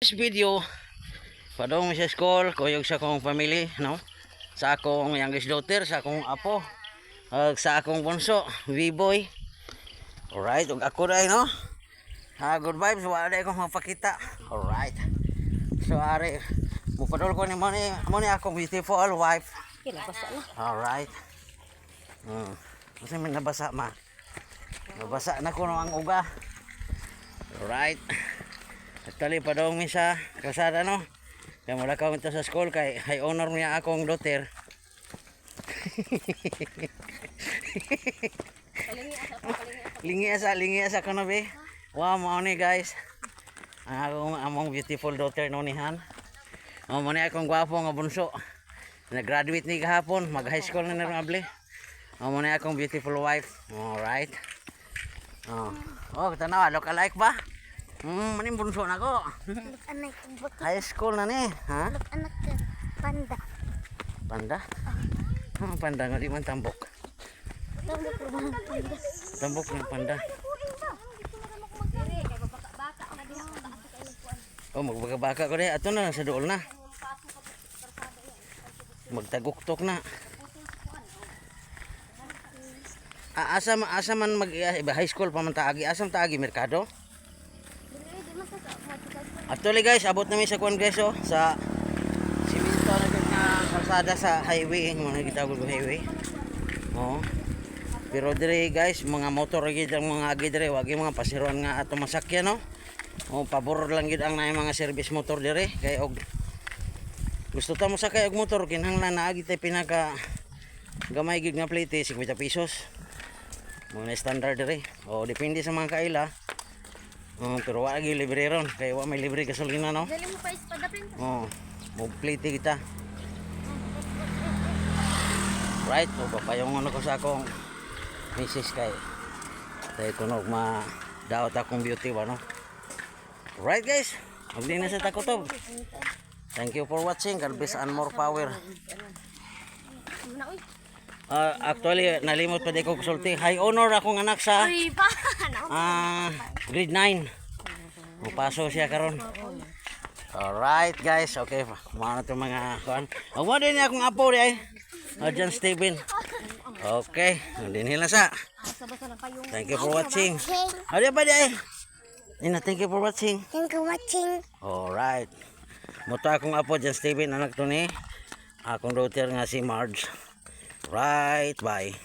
This video padong sa school kuyog sa akong family, no, sa akong youngest daughter, sa akong apo, sa akong bunso V-boy. Alright, ug ako ray, no, good vibes, wala day akong mapakita. Alright, so ari mupadol ko ni mo ni akong beautiful wife. Nabasa na. Alright, kasi may nabasa ma, nabasa na ko no ang uga. Alright, actually padong mi sa kasada, no, kaya mula ka sa school kay high honor niya akong daughter. lingi asa ko na be. Wow, mo ni guys, ang among beautiful daughter no nihan. Mo ni akong gwapo nga bunso, nag-graduate ni kahapon, mag high school na nirable. Mo ni akong beautiful wife. Alright, tanaw, look alike ba? Maning bunso na ko. Anak High school na ni, ha? anak panda. Panda? Panda nga di man tambok. Tambok ng panda. Oh, magbaka-baka ko rin. Ato na, sa dool na. Magtaguktok na. Asa man mag high school pa man taagi. Asam taagi merkado? Actually guys, abot namin sa kuan guys, oh, sa simento na gud nga kalsada sa highway, mga gitawag ko highway. Oh. Pero dire guys, mga motor gid ang mga agi dire, wag yung mga pasiruan nga ato masakyan, no. Oh, pabor lang gid ang naay mga service motor dire, kay og gusto ta mo sakay og motor kinahanglan naagi tay pinaka gamay gid nga plate 50 pesos. Mga standard dire. Oh, depende sa mga kaila. Pero wala lagi libre ron, kaya wala may libre gasolina, no? Dali mo pa ispada pin. Mag-plate kita. Right, papayong ano ko sa akong misis kay kunog ma-daot akong beauty ba, no? Right guys, magdi na sa takotob. Thank you for watching. God bless and more power. Actually, nalimot pa di ko kusulti. High honor akong anak sa grade 9. Paso siya karon. Alright guys, okay. Mano to mga kuan. Mo din akong apo di ay. John Steven. Okay, din nila sa. Thank you for watching. Ano ba di ay? Thank you for watching. Thank you watching. Alright. Moto akong apo John Steven, anak to ni akong daughter nga si Marge. Right, bye.